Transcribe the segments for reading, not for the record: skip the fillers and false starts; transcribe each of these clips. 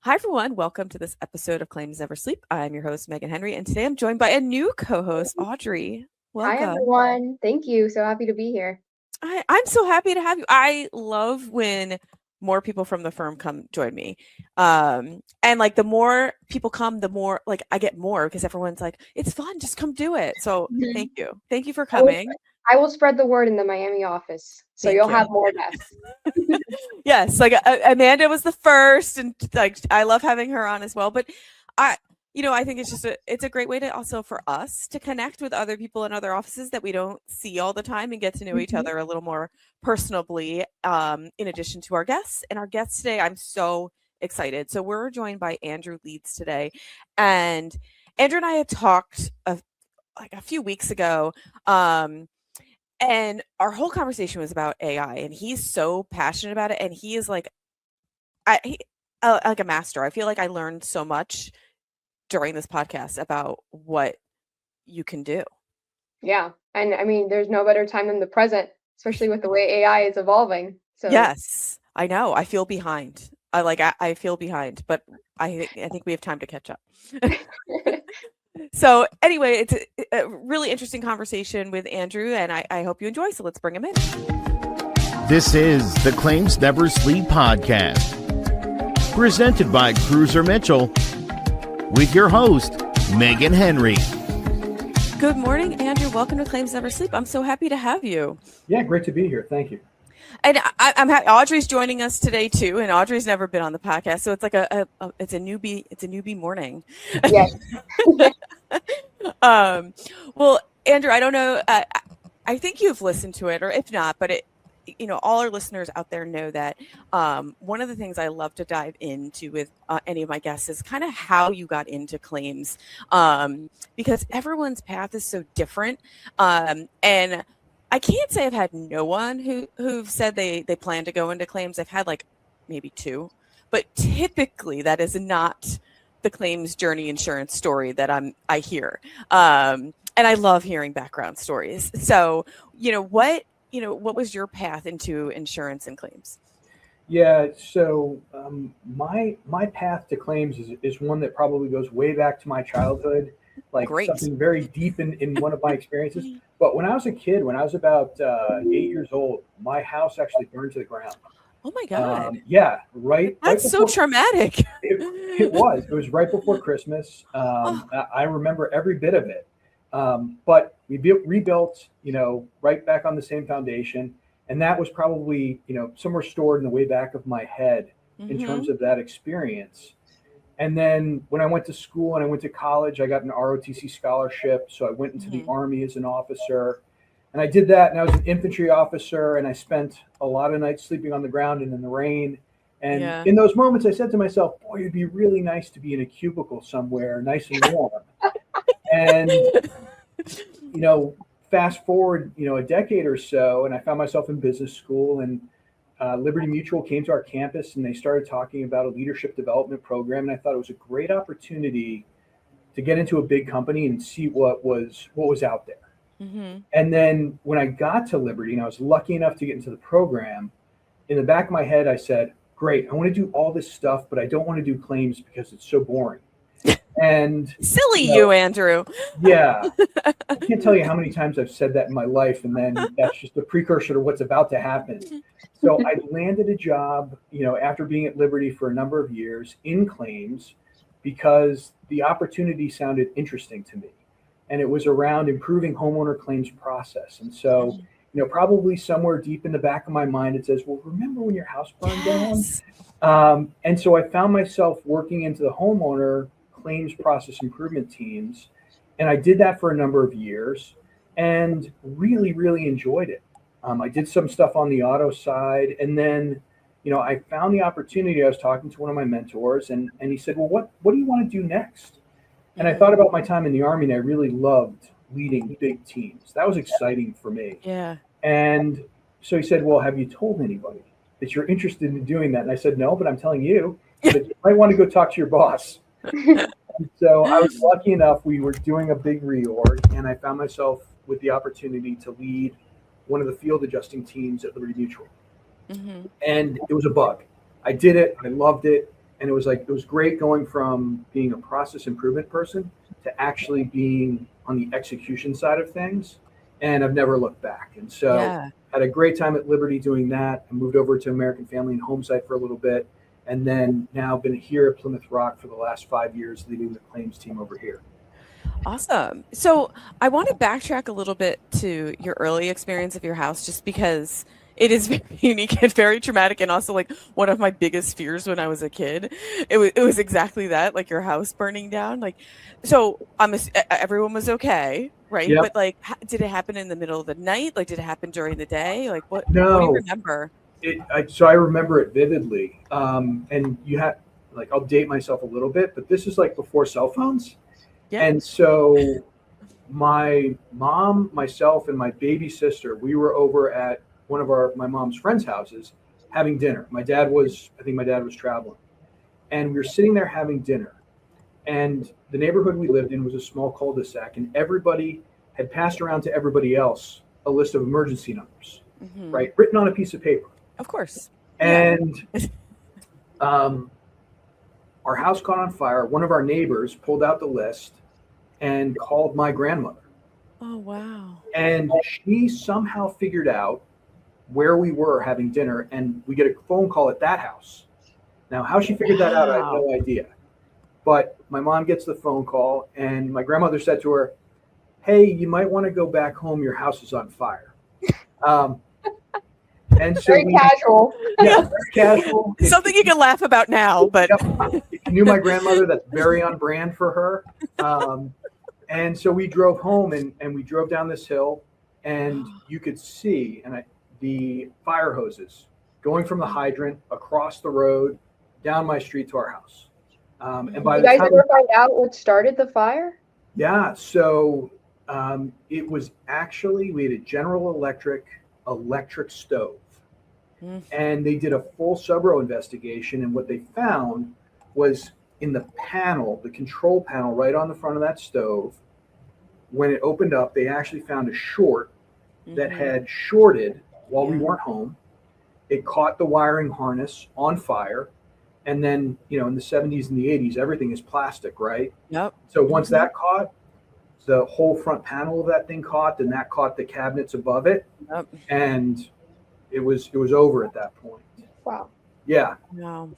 Hi, everyone. Welcome to this episode of Claims Never Sleep. I'm your host, Meghan Henry, and today I'm joined by a new co-host, Audrey. Hi, Welcome. everyone. Thank you. So happy to be here. I'm so happy to have you. I love when more people from the firm come join me. And like the more people come, the more like I get more because everyone's like, it's fun, just come do it. So Mhm. thank you. Thank you for I will, coming. I will spread the word in the Miami office, so Thank you'll you. have more guests. Yes, like Amanda was the first, and like I love having her on as well. But I, I think it's a great way to also for us to connect with other people in other offices that we don't see all the time and get to know each Mhm. other a little more personably. In addition to our guests, and our guests today, I'm so excited. So we're joined by Andrew Leeds today, and Andrew and I had talked like a few weeks ago. And our whole conversation was about AI, and he's so passionate about it, and he is like, like a master. I feel like I learned so much during this podcast about what you can do. Yeah, and I mean, there's no better time than the present, especially with the way AI is evolving. So, Yes, I know. I feel behind. I feel behind, but I think we have time to catch up. So anyway, it's a really interesting conversation with Andrew, and I hope you enjoy. So let's bring him in. This is the Claims Never Sleep podcast, presented by Cruiser Mitchell, with your host, Meghan Henry. Good morning, Andrew. Welcome to Claims Never Sleep. I'm so happy to have you. Yeah, great to be here. Thank you. And I'm happy. Audrey's joining us today too, and Audrey's never been on the podcast, so it's like it's a newbie morning. yes. Well, Andrew, I don't know. I think you've listened to it, or if not, but all our listeners out there know that one of the things I love to dive into with any of my guests is kind of how you got into claims, because everyone's path is so different, and I can't say I've had no one who've said they plan to go into claims. I've had like maybe two, but typically that is not the claims journey insurance story that I hear. And I love hearing background stories. So, what was your path into insurance and claims? Yeah, so my path to claims is one that probably goes way back to my childhood, like Great. something very deep in one of my experiences. But when I was a kid, when I was about 8 years old, my house actually burned to the ground. Oh my God. Yeah, right That's so before traumatic. it was right before Christmas. Oh, I remember every bit of it. But we rebuilt, right back on the same foundation. And that was probably, somewhere stored in the way back of my head in terms of that experience. And then when I went to school and I went to college, I got an ROTC scholarship. So I went into the Army as an officer. And I did that, and I was an infantry officer, and I spent a lot of nights sleeping on the ground and in the rain. And yeah. in those moments, I said to myself, boy, it'd be really nice to be in a cubicle somewhere, nice and warm. And, fast forward, a decade or so, and I found myself in business school, and Liberty Mutual came to our campus, and they started talking about a leadership development program. And I thought it was a great opportunity to get into a big company and see what was out there. And then when I got to Liberty, and I was lucky enough to get into the program, in the back of my head, I said, great, I want to do all this stuff, but I don't want to do claims because it's so boring. And Silly you, Andrew. Yeah, I can't tell you how many times I've said that in my life, and then that's just a precursor to what's about to happen. So I landed a job, after being at Liberty for a number of years in claims because the opportunity sounded interesting to me. And it was around improving homeowner claims process. And so, probably somewhere deep in the back of my mind, it says, well, remember when your house burned down? And so I found myself working into the homeowner claims process improvement teams. And I did that for a number of years and really, really enjoyed it. I did some stuff on the auto side. And then, I found the opportunity. I was talking to one of my mentors, and he said, well, what do you want to do next? And I thought about my time in the Army, and I really loved leading big teams. That was exciting for me. Yeah. And so he said, well, have you told anybody that you're interested in doing that? And I said, no, but I'm telling you that you might want to go talk to your boss. So I was lucky enough, we were doing a big reorg, and I found myself with the opportunity to lead one of the field adjusting teams at Liberty Mutual. And it was a bug. I did it. I loved it. And it was great going from being a process improvement person to actually being on the execution side of things. And I've never looked back. And so Yeah. had a great time at Liberty doing that. I moved over to American Family and Homesite for a little bit. And then now been here at Plymouth Rock for the last 5 years, leading the claims team over here. Awesome. So I want to backtrack a little bit to your early experience of your house, just because it is very unique and very traumatic, and also like one of my biggest fears when I was a kid. It was exactly that, like your house burning down. Like, so everyone was okay, right? Yep. But like, did it happen in the middle of the night? Like, did it happen during the day? Like, what do you No, remember? so I remember it vividly. And you have, like, I'll date myself a little bit, but this is like before cell phones. Yeah. And so my mom, myself, and my baby sister, we were over at one of my mom's friends' houses having dinner. I think my dad was traveling. And we were sitting there having dinner. And the neighborhood we lived in was a small cul-de-sac, and everybody had passed around to everybody else a list of emergency numbers, Mhm. right? Written on a piece of paper. Of course. And our house caught on fire. One of our neighbors pulled out the list and called my grandmother. Oh, wow. And she somehow figured out where we were having dinner, and we get a phone call at that house. Now, how she figured that out, I have no idea. But my mom gets the phone call, and my grandmother said to her, "Hey, you might want to go back home. Your house is on fire." And so Very casual. Yeah, very casual. Something you can laugh about now, but Yep. If you knew my grandmother, that's very on brand for her. And so we drove home, and we drove down this hill, and you could see the fire hoses going from the hydrant across the road down my street to our house. And by You the guys time, ever find out what started the fire? yeah, so it was actually, we had a General Electric stove. Mm. And they did a full sub-row investigation, and what they found was in the panel, the control panel right on the front of that stove, when it opened up, they actually found a short that had shorted while we weren't home. It caught the wiring harness on fire. And then, in the 70s and the 80s, everything is plastic, right? Yep. So once that caught, the whole front panel of that thing caught, and that caught the cabinets above it. Yep. And it was over at that point. Wow. Yeah. Wow.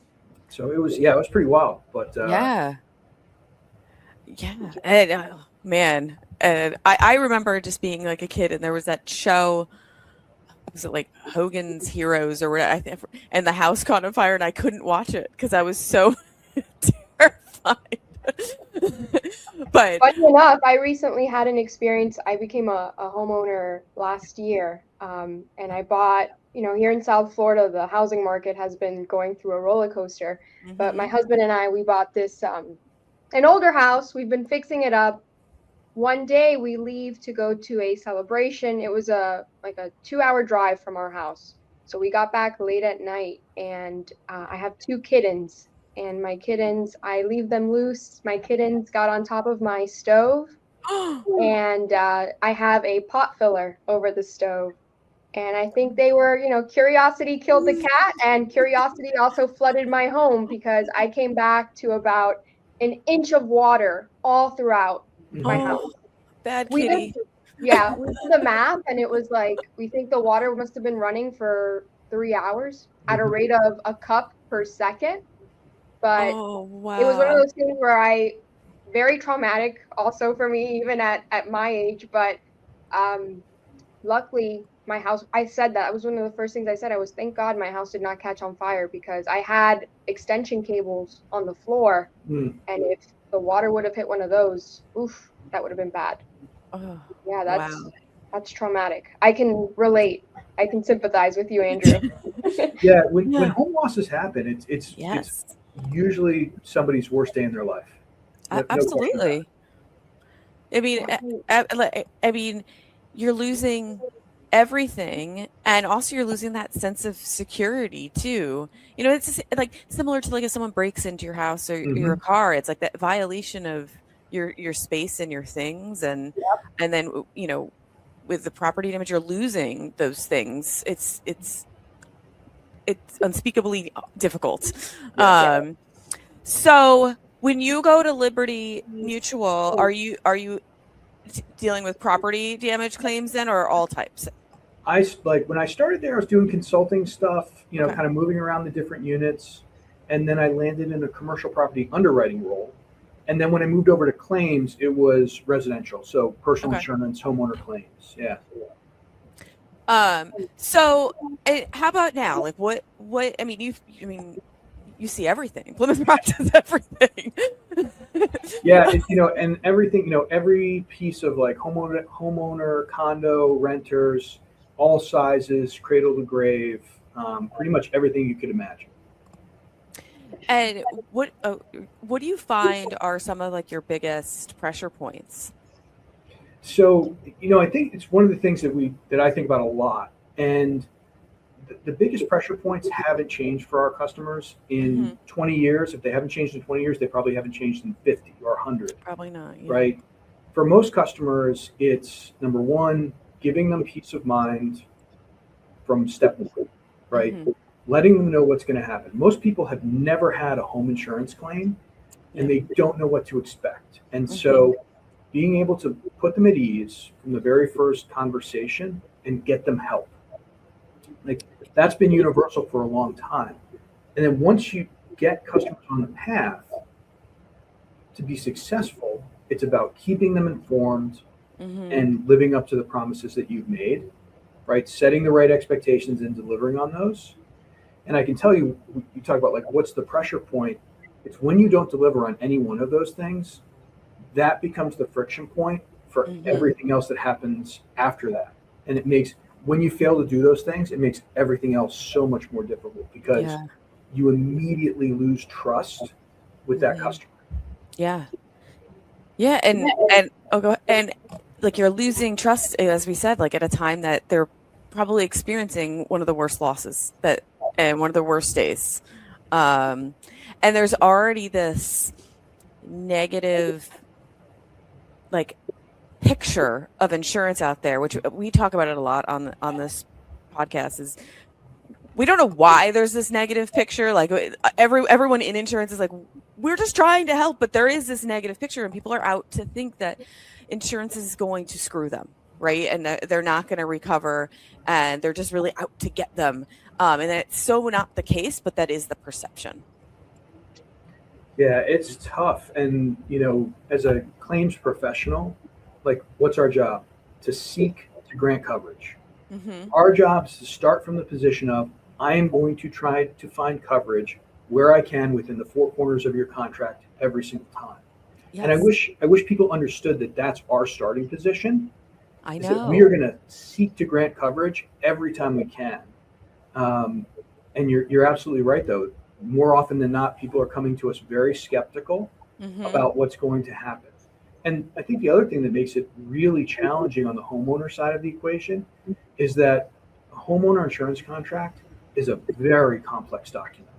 So it was pretty wild. But Yeah. And man, and I remember just being like a kid, and there was that show. Was it like Hogan's Heroes or whatever? And the house caught on fire, and I couldn't watch it because I was so terrified. But funny enough, I recently had an experience. I became a homeowner last year, and I bought. Here in South Florida, the housing market has been going through a roller coaster. But my husband and I, we bought this an older house. We've been fixing it up. One day we leave to go to a celebration. It was a 2-hour drive from our house. So we got back late at night, and I have 2 kittens. And my kittens, I leave them loose. My kittens got on top of my stove, and I have a pot filler over the stove. And I think they were, curiosity killed the cat, and curiosity also flooded my home, because I came back to about an inch of water all throughout my house. Bad kitty. We did the math, and it was like, we think the water must have been running for 3 hours at a rate of a cup per second. But Oh, wow. it was one of those things where very traumatic also for me, even at my age. But luckily, my house, I said that was one of the first things I said. I was, thank God my house did not catch on fire, because I had extension cables on the floor. And if the water would have hit one of those, oof, that would have been bad. Oh, Yeah, wow. that's traumatic. I can relate. I can sympathize with you, Andrew. Yeah, when home losses happen, it's Yes. usually somebody's worst day in their life. No Absolutely. I mean, you're losing everything, and also you're losing that sense of security too. It's just, like similar to like if someone breaks into your house or your car. It's like that violation of your space and your things, and then with the property damage, you're losing those things. It's unspeakably difficult. So when you go to Liberty Mutual, are you dealing with property damage claims then, or all types? When I started there, I was doing consulting stuff, Okay. kind of moving around the different units. And then I landed in a commercial property underwriting role. And then when I moved over to claims, it was residential. So personal insurance, homeowner claims. Yeah. So how about now? Like what, I mean, you see everything. Plymouth Rock does everything. Yeah. And everything, every piece of like homeowner, condo, renters, all sizes, cradle to grave, pretty much everything you could imagine. And what do you find are some of like your biggest pressure points? So, I think it's one of the things that I think about a lot. And the biggest pressure points haven't changed for our customers in 20 years. If they haven't changed in 20 years, they probably haven't changed in 50 or 100. Probably not. Yeah. Right. For most customers, it's number one, giving them peace of mind from step one, right? Letting them know what's going to happen. Most people have never had a home insurance claim and they don't know what to expect. And so being able to put them at ease from the very first conversation and get them help. Like that's been universal for a long time. And then once you get customers on the path to be successful, it's about keeping them informed and living up to the promises that you've made, right? Setting the right expectations and delivering on those. And I can tell you, you talk about like, what's the pressure point? It's when you don't deliver on any one of those things, that becomes the friction point for everything else that happens after that. And it makes, when you fail to do those things, it makes everything else so much more difficult because you immediately lose trust with that customer. Yeah. Yeah. And like you're losing trust, as we said, like at a time that they're probably experiencing one of the worst losses and one of the worst days. And there's already this negative like picture of insurance out there, which we talk about it a lot on this podcast, is we don't know why there's this negative picture. Like everyone in insurance is like, we're just trying to help, but there is this negative picture and people are out to think that insurance is going to screw them. Right. And they're not going to recover and they're just really out to get them. And it's so not the case, but that is the perception. Yeah, it's tough. And, as a claims professional, like what's our job? To seek to grant coverage. Our job is to start from the position of, I am going to try to find coverage where I can within the four corners of your contract every single time. Yes. And I wish people understood that that's our starting position. I know. We are going to seek to grant coverage every time we can. And you're absolutely right, though. More often than not, people are coming to us very skeptical about what's going to happen. And I think the other thing that makes it really challenging on the homeowner side of the equation is that a homeowner insurance contract is a very complex document.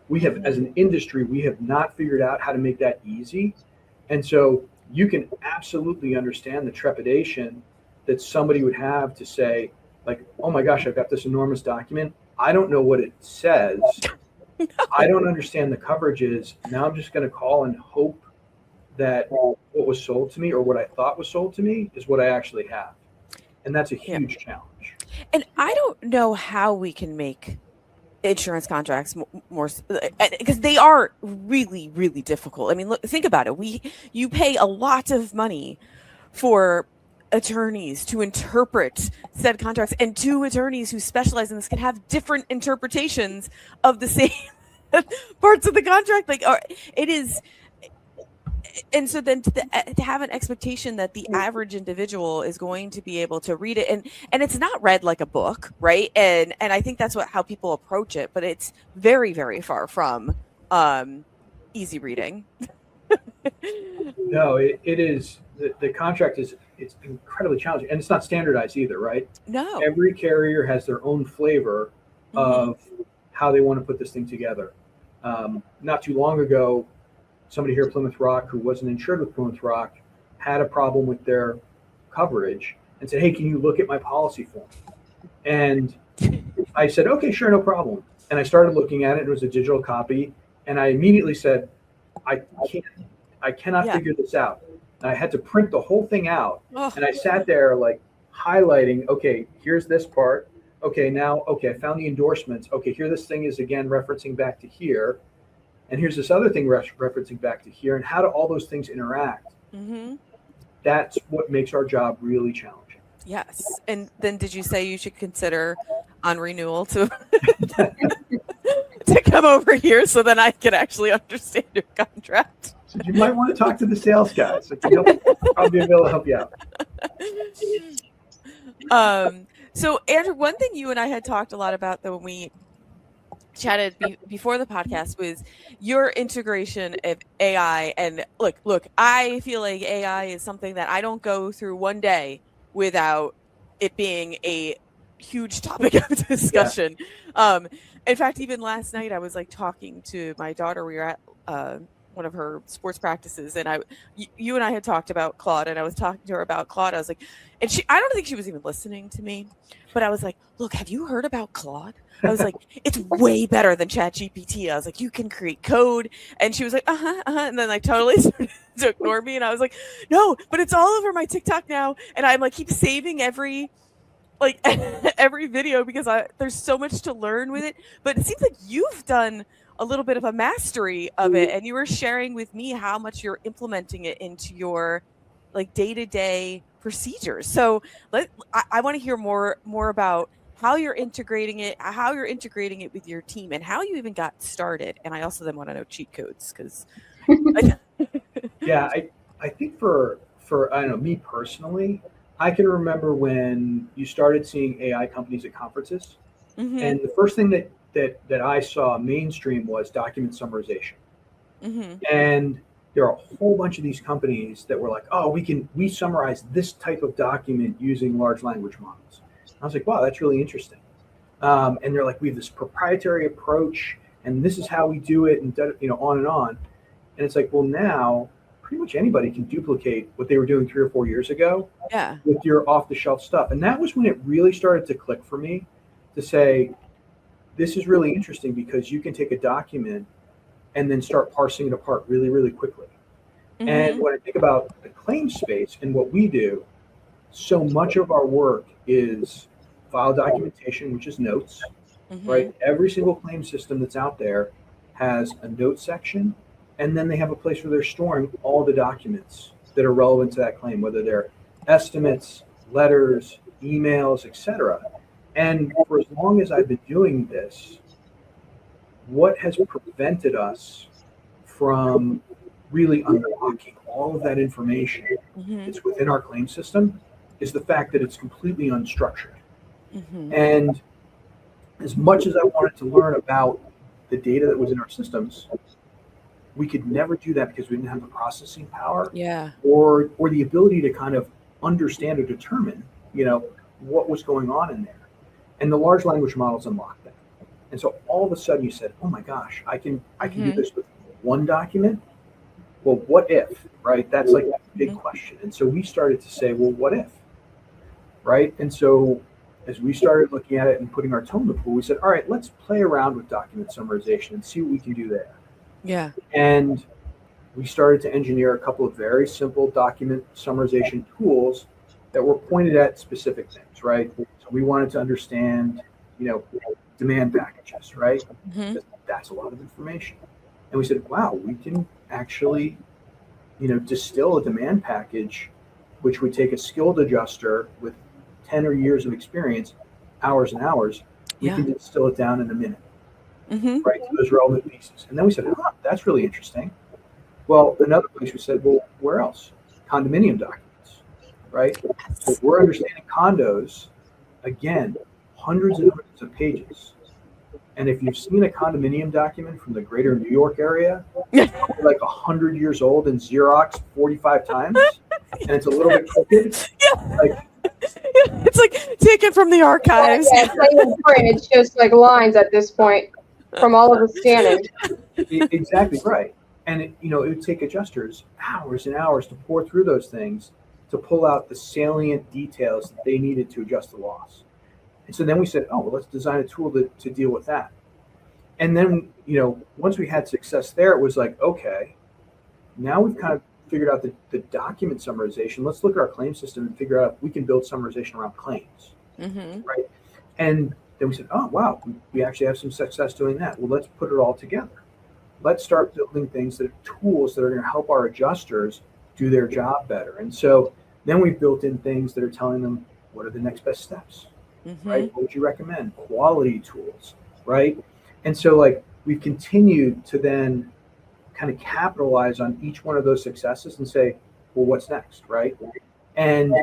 We have, as an industry, we have not figured out how to make that easy. And so you can absolutely understand the trepidation that somebody would have to say, like, oh my gosh, I've got this enormous document. I don't know what it says. I don't understand the coverages. Now I'm just going to call and hope that what was sold to me or what I thought was sold to me is what I actually have. And that's a huge challenge. And I don't know how we can make insurance contracts more, because they are really, really difficult. I mean, look, think about it. You pay a lot of money for attorneys to interpret said contracts, and two attorneys who specialize in this can have different interpretations of the same parts of the contract. Like, it is. And so then to have an expectation that the average individual is going to be able to read it, and it's not read like a book, right? And I think that's how people approach it, but it's very, very far from easy reading. No, it is. The contract it's incredibly challenging, and it's not standardized either, right? No. Every carrier has their own flavor of how they want to put this thing together. Not too long ago, somebody here at Plymouth Rock who wasn't insured with Plymouth Rock had a problem with their coverage and said, hey, can you look at my policy form? And I said, okay, sure, no problem. And I started looking at it. It was a digital copy. And I immediately said, I cannot Yeah. figure this out. And I had to print the whole thing out. Oh. And I sat there like highlighting, okay, here's this part. Okay, now, okay, I found the endorsements. Okay, here this thing is again referencing back to here. And here's this other thing referencing back to here. And how do all those things interact? Mm-hmm. That's what makes our job really challenging. Yes. And then did you say you should consider on renewal to to come over here so then I can actually understand your contract? So you might want to talk to the sales guys. I'll be able to help you out. So Andrew, one thing you and I had talked a lot about though when we chatted before the podcast was your integration of AI. And look, I feel like AI is something that I don't go through one day without it being a huge topic of discussion. Yeah. In fact, even last night I was like talking to my daughter. We were at one of her sports practices, and you and I had talked about Claude, and I was talking to her about Claude. I was like, and I don't think she was even listening to me, but I was like, look, have you heard about Claude? I was like, it's way better than ChatGPT. I was like, you can create code. And she was like, and then like totally started to ignore me. And I was like, no, but it's all over my TikTok now. And I'm like, keep saving every video because there's so much to learn with it. But it seems like you've done a little bit of a mastery of it, and you were sharing with me how much you're implementing it into your like day-to-day procedures. So I want to hear more about how you're integrating it with your team, and how you even got started. And I also then want to know cheat codes because yeah, I think for I don't know, me personally, I can remember when you started seeing AI companies at conferences, mm-hmm. and the first thing that I saw mainstream was document summarization. Mm-hmm. And there are a whole bunch of these companies that were like, oh, we summarize this type of document using large language models. I was like, wow, that's really interesting. And they're like, we have this proprietary approach, and this is how we do it, and on and on. And it's like, well, now pretty much anybody can duplicate what they were doing 3 or 4 years ago, yeah, with your off-the-shelf stuff. And that was when it really started to click for me to say, this is really interesting because you can take a document and then start parsing it apart really, really quickly. Mm-hmm. And when I think about the claims space and what we do, so much of our work is file documentation, which is notes, mm-hmm. right? Every single claim system that's out there has a note section, and then they have a place where they're storing all the documents that are relevant to that claim, whether they're estimates, letters, emails, etc. And for as long as I've been doing this, what has prevented us from really unlocking all of that information mm-hmm. that's within our claim system is the fact that it's completely unstructured. Mm-hmm. And as much as I wanted to learn about the data that was in our systems, we could never do that because we didn't have the processing power, yeah, or the ability to kind of understand or determine, what was going on in there. And the large language models unlocked that. And so all of a sudden you said, oh my gosh, I can mm-hmm. do this with one document. Well, what if, right? That's like a big mm-hmm. question. And so we started to say, well, what if, right? And so as we started looking at it and putting our toe in the pool, we said, all right, let's play around with document summarization and see what we can do there. Yeah. And we started to engineer a couple of very simple document summarization tools that were pointed at specific things, right? So we wanted to understand, demand packages, right? Mm-hmm. That's a lot of information. And we said, wow, we can actually, distill a demand package, which would take a skilled adjuster with 10 or years of experience, hours and hours. We can distill it down in a minute, mm-hmm. right? To those relevant pieces. And then we said, that's really interesting. Well, another place we said, well, where else? Condominium documents, right? So we're understanding condos, again, hundreds and hundreds of pages. And if you've seen a condominium document from the greater New York area, it's like 100 years old and Xerox 45 times, and it's a little bit crooked. Yeah. It's like taken from the archives. Yeah, it's just like lines at this point from all of the scanning. Exactly right. And it would take adjusters hours and hours to pour through those things to pull out the salient details that they needed to adjust the loss. And so then we said, well, let's design a tool to deal with that. And then, once we had success there, it was like, okay, now we've kind of figured out the document summarization. Let's look at our claim system and figure out if we can build summarization around claims, right? And then we said, oh, wow, we actually have some success doing that. Well, let's put it all together. Let's start building things that are tools that are going to help our adjusters do their job better. And so then we've built in things that are telling them, what are the next best steps, right? What would you recommend? Quality tools, right? And so like we've continued to then kind of capitalize on each one of those successes and say, well, what's next, right? And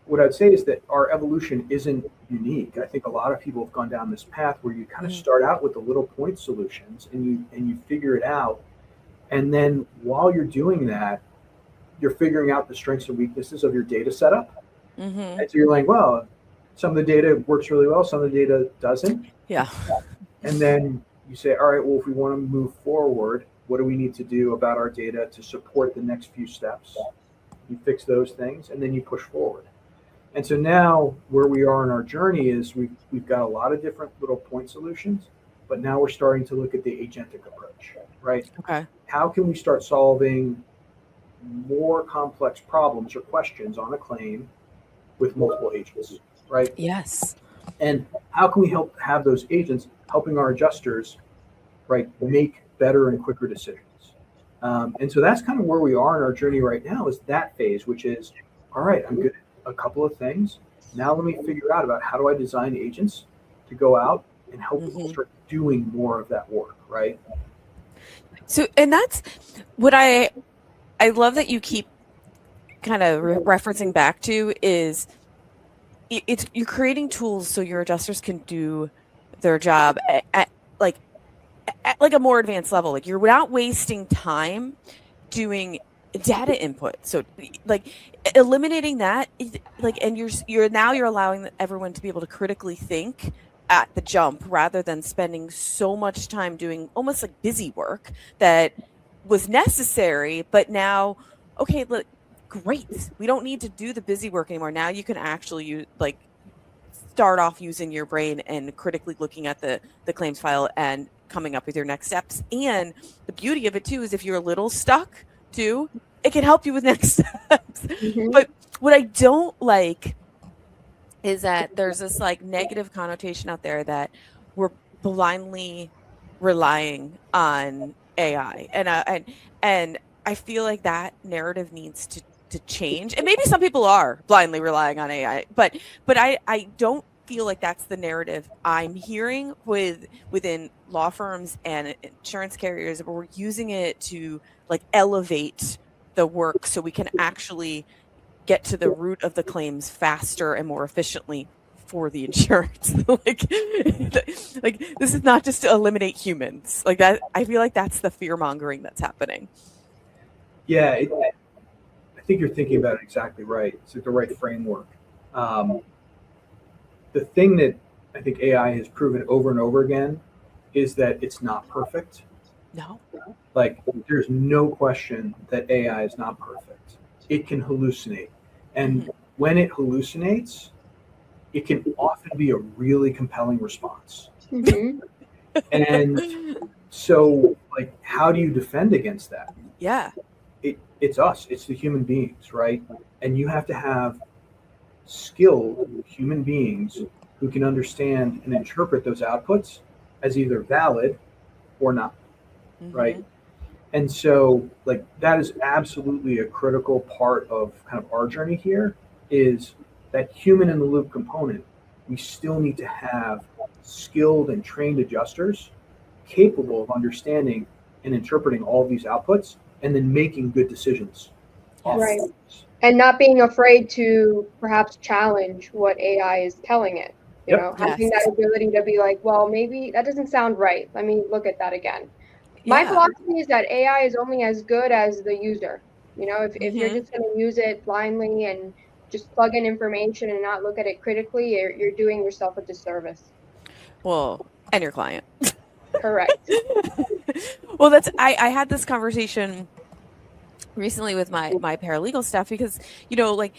what I'd say is that our evolution isn't unique. I think a lot of people have gone down this path where you kind of start out with the little point solutions and you figure it out. And then while you're doing that, you're figuring out the strengths and weaknesses of your data setup. And so you're like, well, some of the data works really well, some of the data doesn't. Yeah. And then you say, all right, well, if we want to move forward, what do we need to do about our data to support the next few steps? You fix those things and then you push forward. And so now where we are in our journey is we've got a lot of different little point solutions, but now we're starting to look at the agentic approach, right? Okay. How can we start solving more complex problems or questions on a claim with multiple agents, right? Yes. And how can we have those agents helping our adjusters, right, make better and quicker decisions? And so that's kind of where we are in our journey right now, is that phase, which is, all right, I'm good at a couple of things. Now let me figure out about how do I design agents to go out and help people start doing more of that work, right? So, and that's what I love that you keep kind of referencing back to is you're creating tools so your adjusters can do their job at a more advanced level. Like you're not wasting time doing data input. So like eliminating that is like, and you're allowing everyone to be able to critically think at the jump rather than spending so much time doing almost like busy work that was necessary, but now, okay, look, great. We don't need to do the busy work anymore. Now you can actually start off using your brain and critically looking at the claims file and coming up with your next steps. And the beauty of it too is if you're a little stuck too, it can help you with next steps. But what I don't like is that there's this like negative connotation out there that we're blindly relying on AI, and I feel like that narrative needs to change. And maybe some people are blindly relying on AI, but I don't feel like that's the narrative I'm hearing within law firms and insurance carriers, where we're using it to like elevate the work so we can actually get to the root of the claims faster and more efficiently for the insurance. like this is not just to eliminate humans like that. I feel like that's the fear mongering that's happening. Yeah, I think you're thinking about it exactly right. It's like the right framework. The thing that I think AI has proven over and over again is that it's not perfect. No. Like there's no question that AI is not perfect. It can hallucinate. And when it hallucinates, it can often be a really compelling response. And so like, how do you defend against that? Yeah. It's us, it's the human beings, right? And you have to have skilled human beings who can understand and interpret those outputs as either valid or not, right? And so like that is absolutely a critical part of kind of our journey here, is that human in the loop component. We still need to have skilled and trained adjusters capable of understanding and interpreting all of these outputs and then making good decisions. Right. And not being afraid to perhaps challenge what AI is telling it. You know, having that ability to be like, well, maybe that doesn't sound right. Let me look at that again. My philosophy is that AI is only as good as the user. You know, if you're just going to use it blindly and just plug in information and not look at it critically, you're doing yourself a disservice. Well, and your client. Correct. Well, I had this conversation recently with my paralegal staff because, you know, like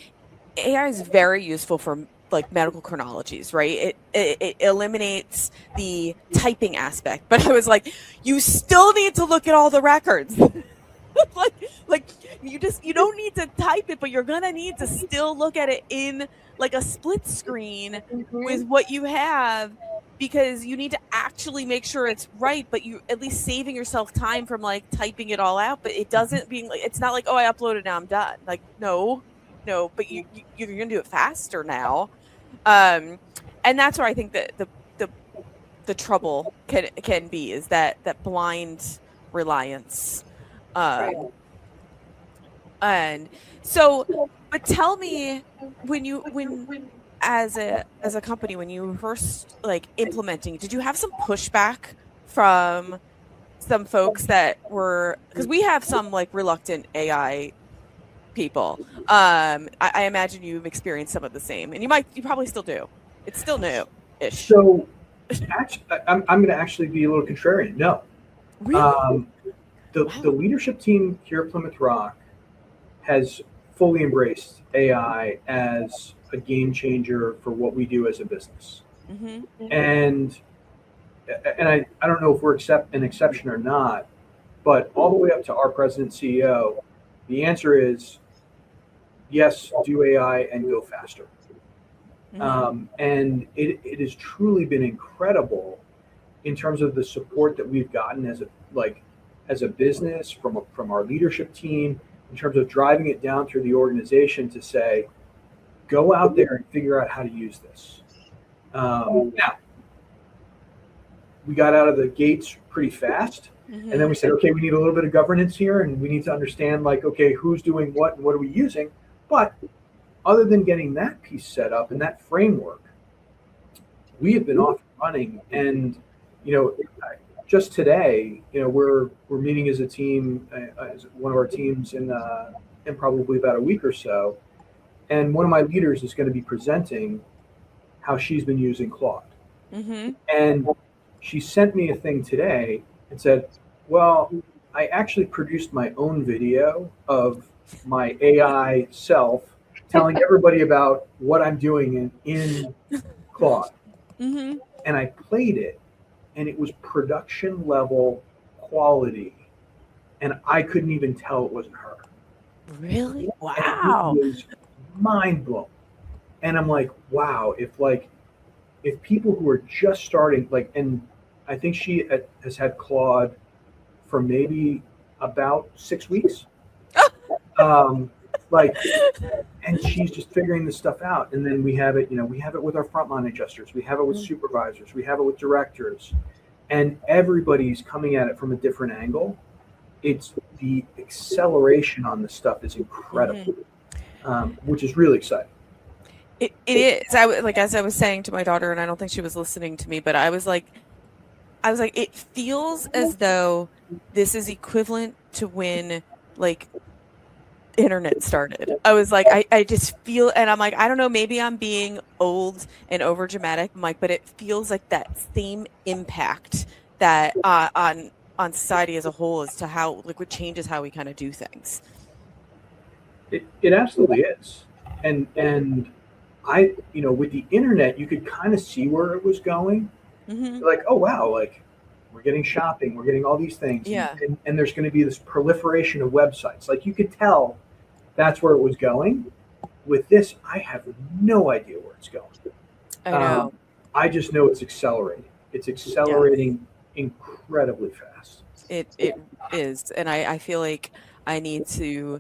AI is very useful for like medical chronologies, right? It eliminates the typing aspect, but I was like, you still need to look at all the records. like you don't need to type it, but you're gonna need to still look at it in like a split screen with what you have, because you need to actually make sure it's right, but you at least saving yourself time from like typing it all out. But it doesn't being like, it's not like, oh, I uploaded, now I'm done. Like, no, but you're gonna do it faster now. And that's where I think that the trouble can be, is that blind reliance. Right. And so, but tell me, when as a company, when you were first like implementing, did you have some pushback from some folks that were, because we have some like reluctant AI people. I imagine you've experienced some of the same, and you probably still do. It's still new-ish. So actually, I'm going to actually be a little contrarian. No. Really? The leadership team here at Plymouth Rock has fully embraced AI as a game changer for what we do as a business. And I don't know if we're an exception or not, but all the way up to our president CEO, the answer is yes, do AI and go faster. And it has truly been incredible in terms of the support that we've gotten as a business from our leadership team, in terms of driving it down through the organization to say, go out there and figure out how to use this. Now, we got out of the gates pretty fast, and then we said, okay, we need a little bit of governance here, and we need to understand, like, okay, who's doing what and what are we using? But other than getting that piece set up and that framework, we have been off and running. And just today, we're meeting as a team, as one of our teams in probably about a week or so, and one of my leaders is going to be presenting how she's been using Claude. And she sent me a thing today and said, well, I actually produced my own video of my AI self telling everybody about what I'm doing in Claude. And I played it, and it was production level quality, and I couldn't even tell it wasn't her. Really? Wow. It was mind blowing. And I'm like, wow, if people who are just starting, and I think she has had Claude for maybe about 6 weeks. And she's just figuring this stuff out. And then we have it with our frontline adjusters, we have it with supervisors, we have it with directors, and everybody's coming at it from a different angle. It's the acceleration on this stuff is incredible, which is really exciting. It is. As I was saying to my daughter, and I don't think she was listening to me, but I was like, it feels as though this is equivalent to when internet started. I was like, I just feel, and I'm like, I don't know, maybe I'm being old and over dramatic, Mike, but it feels like that same impact that on society as a whole, as to how what changes how we kind of do things. It absolutely is. And I, with the internet, you could kind of see where it was going. Like, oh wow, we're getting shopping, we're getting all these things. Yeah. And there's going to be this proliferation of websites. Like, you could tell that's where it was going. With this, I have no idea where it's going. I know. I just know it's accelerating. It's accelerating incredibly fast. It is. And I feel like I need to,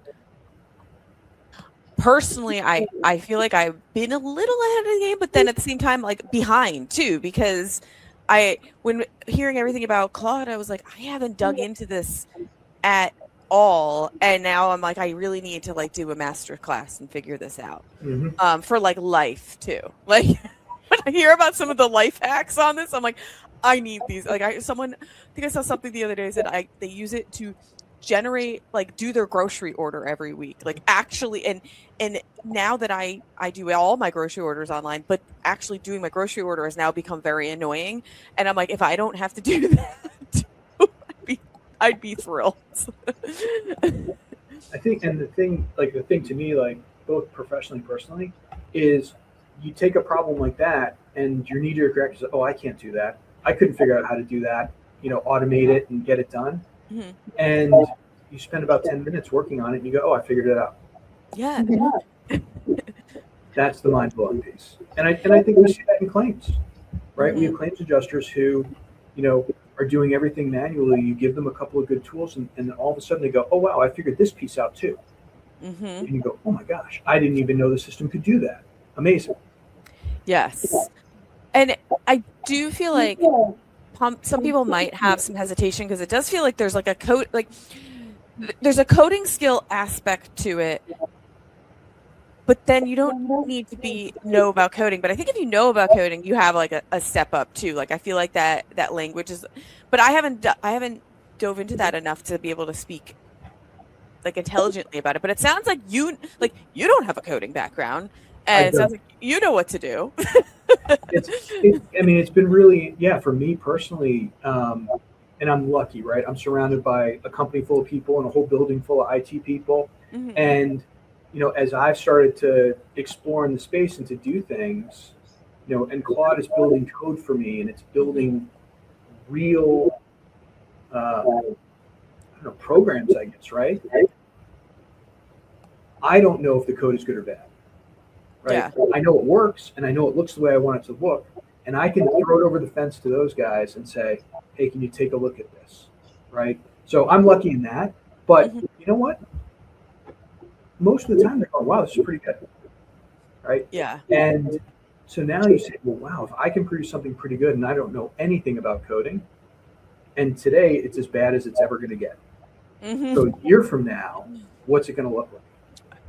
personally, I feel like I've been a little ahead of the game, but then at the same time, behind too, because when hearing everything about Claude, I was like, I haven't dug into this at all, and now I'm like, I really need to do a master class and figure this out. For life too. When I hear about some of the life hacks on this, I'm like, I need these. I think I saw something the other day that they use it to generate, do their grocery order every week, actually, and now that I do all my grocery orders online, but actually doing my grocery order has now become very annoying, and I'm like, if I don't have to do that, I'd be thrilled. I think, and the thing to me, both professionally and personally, is you take a problem like that and your knee-jerk reaction is, oh, I can't do that, I couldn't figure out how to do that, automate it and get it done. And you spend about 10 minutes working on it and you go, oh, I figured it out. Yeah. That's the mind-blowing piece. And I think we see that in claims, right? We have claims adjusters who, are doing everything manually. You give them a couple of good tools and then all of a sudden they go, oh, wow, I figured this piece out too. And you go, oh my gosh, I didn't even know the system could do that. Amazing. Yes. And I do feel like some people might have some hesitation because it does feel like there's like a code, like there's a coding skill aspect to it, but then you don't need to know about coding. But I think if you know about coding, you have like a step up too. Like I feel like that language is, but I haven't dove into that enough to be able to speak like intelligently about it. But it sounds like you don't have a coding background, and it sounds like you know what to do. It's been really, for me personally, and I'm lucky, right? I'm surrounded by a company full of people and a whole building full of IT people. And, as I've started to explore in the space and to do things, and Claude is building code for me and it's building real, programs, I guess, right? I don't know if the code is good or bad. Right. Yeah. I know it works and I know it looks the way I want it to look. And I can throw it over the fence to those guys and say, hey, can you take a look at this? Right. So I'm lucky in that. But you know what? Most of the time they're going, wow, this is pretty good. Right. Yeah. And so now you say, well, wow, if I can produce something pretty good and I don't know anything about coding, and today it's as bad as it's ever going to get. So a year from now, what's it going to look like?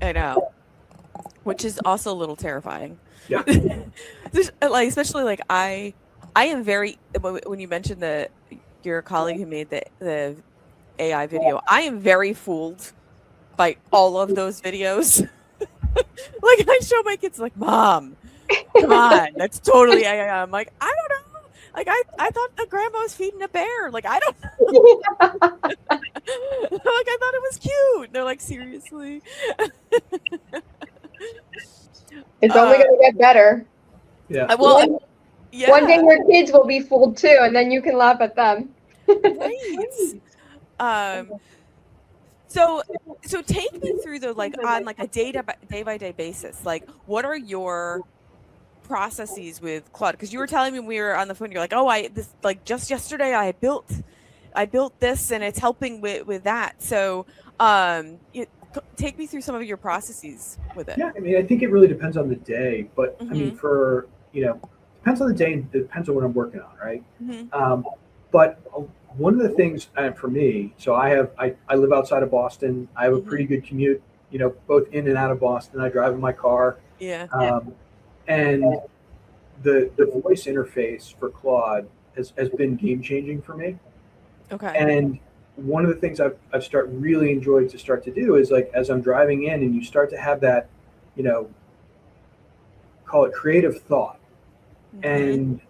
I know. Which is also a little terrifying. Yeah. Like, especially like I am very, when you mentioned your colleague who made the AI video, I am very fooled by all of those videos. Like I show my kids like, Mom, come on, that's totally AI. I'm like, I don't know. Like I thought the grandma was feeding a bear. Like I don't know. Like I thought it was cute. They're like, seriously. It's only going to get better. Yeah. Well, yeah. One day your kids will be fooled too, and then you can laugh at them. Right. So take me through on like a day by day basis. Like, what are your processes with Claude? Because you were telling me when we were on the phone, you're like, oh, just yesterday I built this and it's helping with that. So take me through some of your processes with it. Yeah, I think it really depends on the day, but depends on the day and it depends on what I'm working on, right? But one of the things for me, so I live outside of Boston. I have a pretty good commute, both in and out of Boston. I drive in my car. Yeah. And the voice interface for Claude has been game changing for me. Okay. And one of the things I've really enjoyed to do is like, as I'm driving in and you start to have that, call it creative thought. And,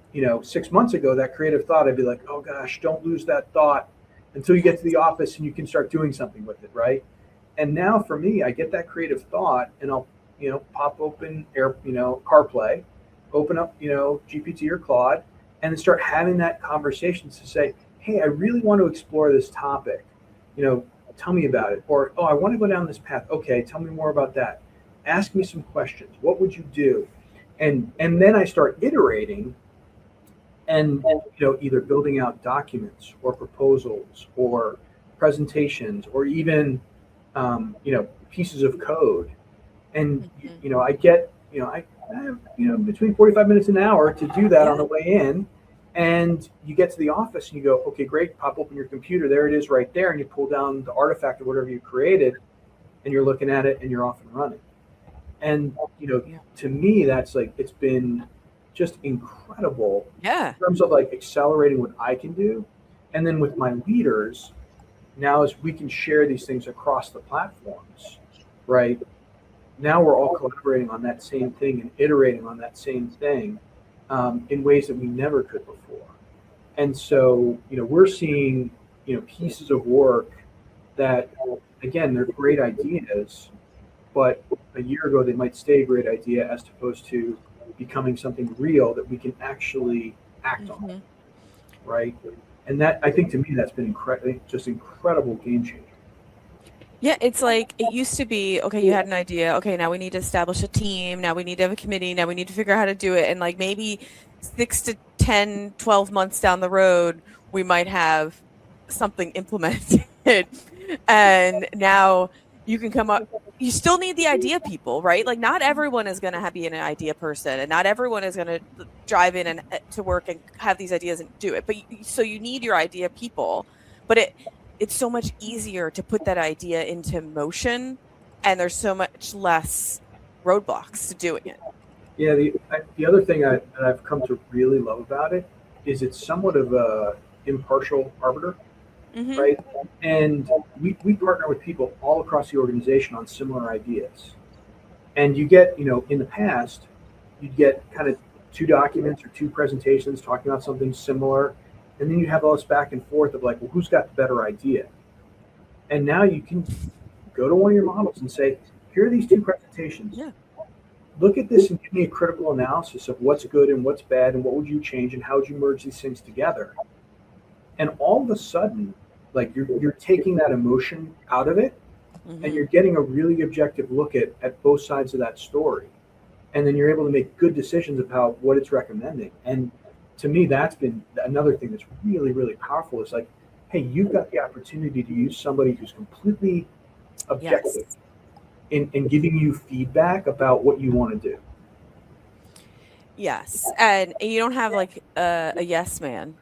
6 months ago, that creative thought, I'd be like, oh gosh, don't lose that thought until you get to the office and you can start doing something with it. Right. And now for me, I get that creative thought and I'll, pop open CarPlay, open up, GPT or Claude, and then start having that conversation to say, hey, I really want to explore this topic, tell me about it. Or, oh, I want to go down this path. Okay, tell me more about that. Ask me some questions. What would you do? And then I start iterating and, either building out documents or proposals or presentations or even, pieces of code. And, I get, I have, between 45 minutes and an hour to do that on the way in. And you get to the office and you go, okay, great, pop open your computer. There it is right there. And you pull down the artifact of whatever you created and you're looking at it and you're off and running. And, to me, that's like, it's been just incredible in terms of like accelerating what I can do. And then with my leaders, now as we can share these things across the platforms, right? Now we're all collaborating on that same thing and iterating on that same thing in ways that we never could before. And so, we're seeing, pieces of work that, again, they're great ideas, but a year ago they might stay a great idea as opposed to becoming something real that we can actually act on, right? And that, I think, to me, that's been incredible game changer. Yeah, it's like it used to be, okay, you had an idea. Okay, now we need to establish a team. Now we need to have a committee. Now we need to figure out how to do it. And like maybe 6 to 10, 12 months down the road, we might have something implemented. And now you can come up, you still need the idea people, right? Like not everyone is going to be an idea person and not everyone is going to drive in and to work and have these ideas and do it. But so you need your idea people, but it's so much easier to put that idea into motion and there's so much less roadblocks to doing it. Yeah, the other thing that I've come to really love about it is it's somewhat of a impartial arbiter, Mm-hmm. right? And we partner with people all across the organization on similar ideas. And you get, in the past, you'd get kind of two documents or two presentations talking about something similar. And then you have all this back and forth of like, well, who's got the better idea? And now you can go to one of your models and say, here are these two presentations. Yeah. Look at this and give me a critical analysis of what's good and what's bad and what would you change and how would you merge these things together. And all of a sudden, like you're taking that emotion out of it Mm-hmm. and you're getting a really objective look at both sides of that story. And then you're able to make good decisions about what it's recommending. And to me, that's been another thing that's really, really powerful is like, hey, you've got the opportunity to use somebody who's completely objective in giving you feedback about what you want to do. Yes. And you don't have like a yes man.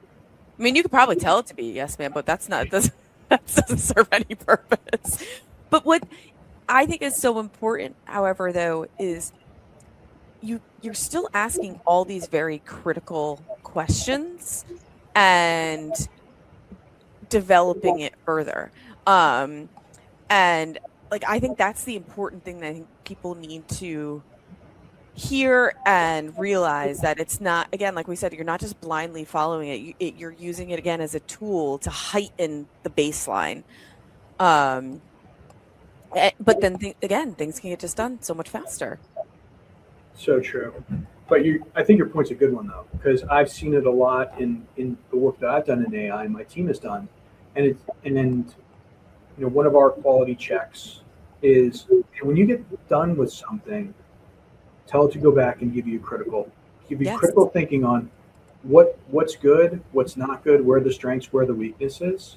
I mean, you could probably tell it to be a yes man, but that doesn't serve any purpose. But what I think is so important, however, though, is you're still asking all these very critical questions and developing it further. And like I think that's the important thing that I think people need to hear and realize that it's not, again, like we said, you're not just blindly following it. You're using it again as a tool to heighten the baseline. But then again, things can get just done so much faster. So true. But I think your point's a good one though, because I've seen it a lot in the work that I've done in AI and my team has done. And one of our quality checks is when you get done with something, tell it to go back and give you critical thinking on what's good, what's not good, where are the strengths, where are the weaknesses,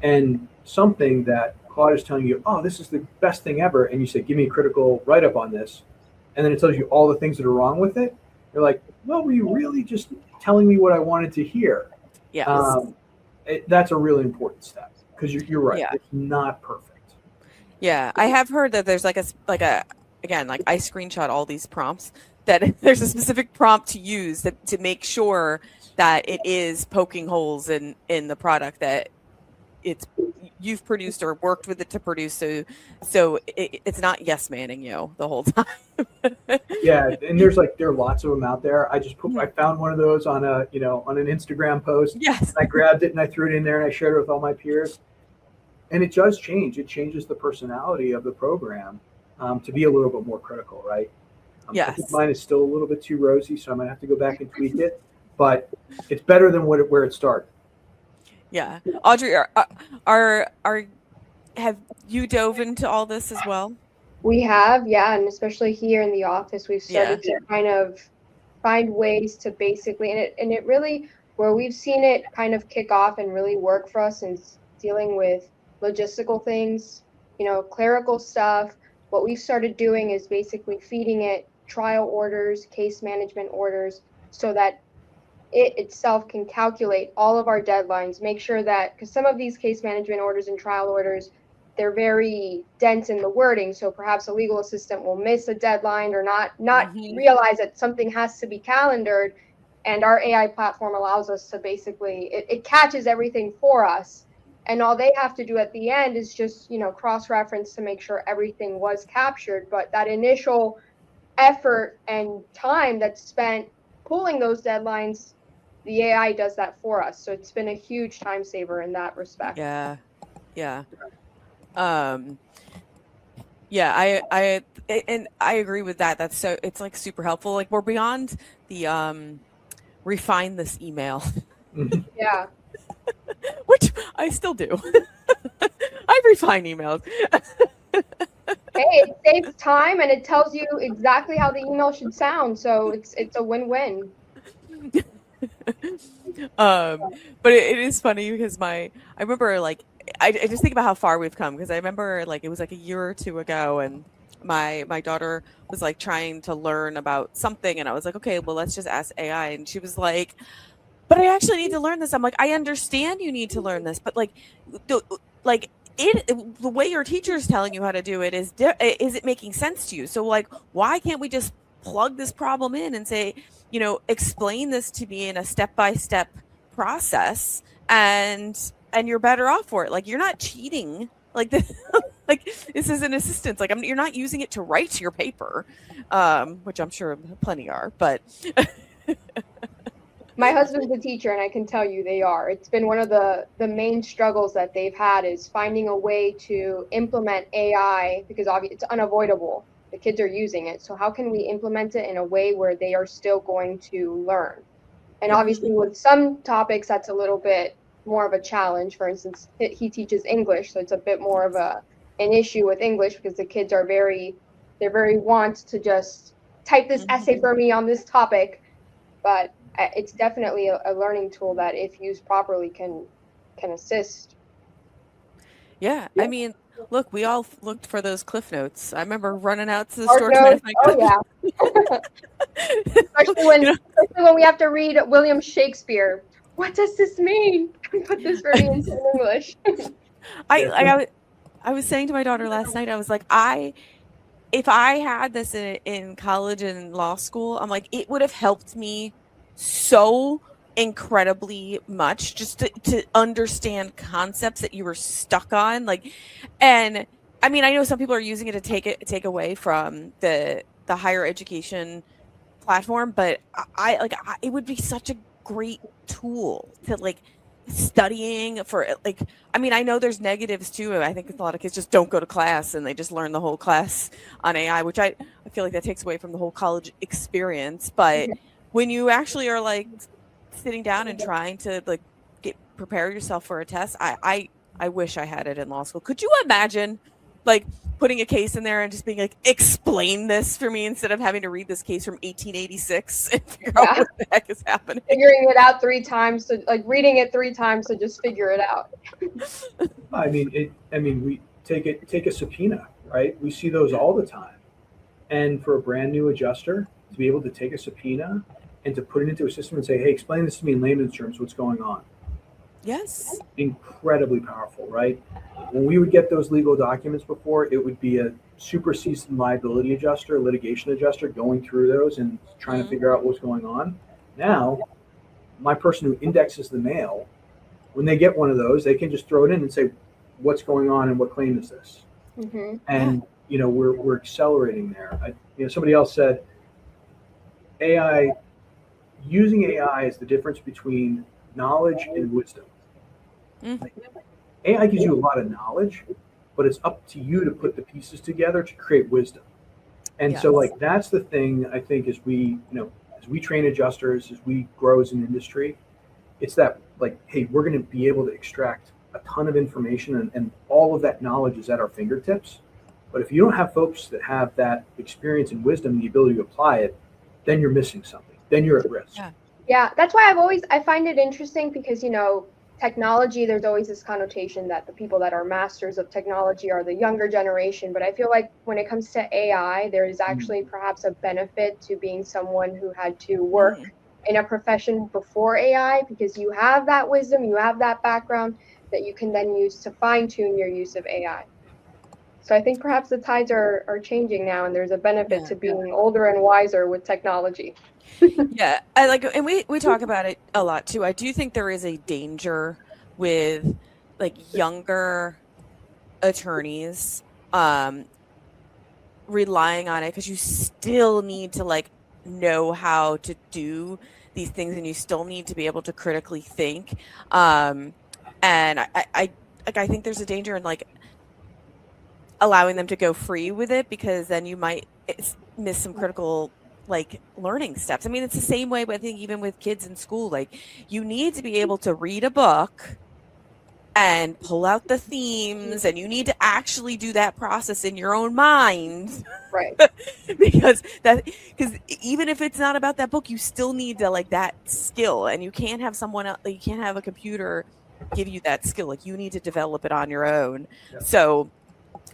and something that Claude is telling you, oh, this is the best thing ever, and you say, give me a critical write-up on this, and then it tells you all the things that are wrong with it. You're like, well, were you really just telling me what I wanted to hear? Yes. That's a really important step because you're right. Yeah. It's not perfect. Yeah, I have heard that there's like I screenshot all these prompts that there's a specific prompt to use to make sure that it is poking holes in the product that you've produced or worked with it to produce. So it's not yes manning you the whole time. Yeah, and there are lots of them out there. I found one of those on on an Instagram post. Yes. I grabbed it and I threw it in there and I shared it with all my peers. And it does change. It changes the personality of the program to be a little bit more critical, right? Yes. I think mine is still a little bit too rosy, so I might have to go back and tweak it. But it's better than where it started. Yeah, Audrey, have you dove into all this as well? We have, yeah, and especially here in the office, we've started to kind of find ways to basically, and it really, where we've seen it kind of kick off and really work for us is dealing with logistical things, clerical stuff. What we've started doing is basically feeding it trial orders, case management orders, so that it itself can calculate all of our deadlines, make sure that, because some of these case management orders and trial orders, they're very dense in the wording. So perhaps a legal assistant will miss a deadline or not realize that something has to be calendared. And our AI platform allows us to basically, it catches everything for us. And all they have to do at the end is just, cross-reference to make sure everything was captured. But that initial effort and time that's spent pulling those deadlines, the AI does that for us. So it's been a huge time saver in that respect. Yeah. I agree with that. It's like super helpful. Like we're beyond the refine this email. Yeah. Which I still do. I refine emails. Hey, it saves time and it tells you exactly how the email should sound. So it's a win-win. But it is funny because I remember like I just think about how far we've come because I remember like it was like a year or two ago and my daughter was like trying to learn about something and I was like, okay, well let's just ask AI, and she was like, but I actually need to learn this. I'm like, I understand you need to learn this, but like the way your teacher is telling you how to do it is it making sense to you? So like, why can't we just plug this problem in and say, explain this to me in a step-by-step process, and you're better off for it. Like, you're not cheating. Like this, like this is an assistance. Like you're not using it to write your paper, which I'm sure plenty are, but. My husband's a teacher, and I can tell you they are. It's been one of the main struggles that they've had is finding a way to implement AI because obviously it's unavoidable. The kids are using it. So how can we implement it in a way where they are still going to learn? And obviously with some topics, that's a little bit more of a challenge. For instance, he teaches English, so it's a bit more of an issue with English because the kids are they're very want to just type this essay for me on this topic. But it's definitely a learning tool that, if used properly, can assist. Yeah, I mean, look, we all looked for those Cliff Notes. I remember running out to the store Notes. trying to find. Oh yeah, especially when we have to read William Shakespeare. What does this mean? Put this for me into English. I was saying to my daughter last night, I was like, if I had this in college and law school, I'm like, it would have helped me so incredibly much just to understand concepts that you were stuck on. Like, and I mean, I know some people are using it to take away from the higher education platform, but it would be such a great tool to like studying for, like, I mean, I know there's negatives too. I think a lot of kids just don't go to class and they just learn the whole class on AI, which I feel like that takes away from the whole college experience. But when you actually are like sitting down and trying to like prepare yourself for a test, I wish I had it in law school. Could you imagine like putting a case in there and just being like, explain this for me, instead of having to read this case from 1886 and figure out what the heck is happening? Figuring it out 3 times, so like reading it 3 times to just figure it out. I mean, we take a subpoena, right? We see those all the time. And for a brand new adjuster to be able to take a subpoena and to put it into a system and say, hey, explain this to me in layman's terms, what's going on. Yes. Incredibly powerful, right? When we would get those legal documents before, it would be a super seasoned liability adjuster, litigation adjuster going through those and trying to figure out what's going on. Now, my person who indexes the mail, when they get one of those, they can just throw it in and say, what's going on and what claim is this? And, we're accelerating there. Somebody else said, using AI is the difference between knowledge and wisdom. AI gives you a lot of knowledge, but it's up to you to put the pieces together to create wisdom. And so like, that's the thing I think as we train adjusters, as we grow as an industry, it's that like, hey, we're going to be able to extract a ton of information and all of that knowledge is at our fingertips. But if you don't have folks that have that experience and wisdom, the ability to apply it, then you're missing something. Then you're at risk. Yeah, that's why I find it interesting because, technology, there's always this connotation that the people that are masters of technology are the younger generation. But I feel like when it comes to AI, there is actually perhaps a benefit to being someone who had to work in a profession before AI, because you have that wisdom, you have that background that you can then use to fine tune your use of AI. So I think perhaps the tides are changing now, and there's a benefit to being older and wiser with technology. Yeah, I like, and we talk about it a lot too. I do think there is a danger with like younger attorneys relying on it, because you still need to like know how to do these things, and you still need to be able to critically think. And I think there's a danger in like allowing them to go free with it, because then you might miss some critical like learning steps. I mean, it's the same way, but I think even with kids in school, like you need to be able to read a book and pull out the themes, and you need to actually do that process in your own mind. Right. because even if it's not about that book, you still need to like that skill, and you can't have someone else, you can't have a computer give you that skill. Like you need to develop it on your own. Yeah. So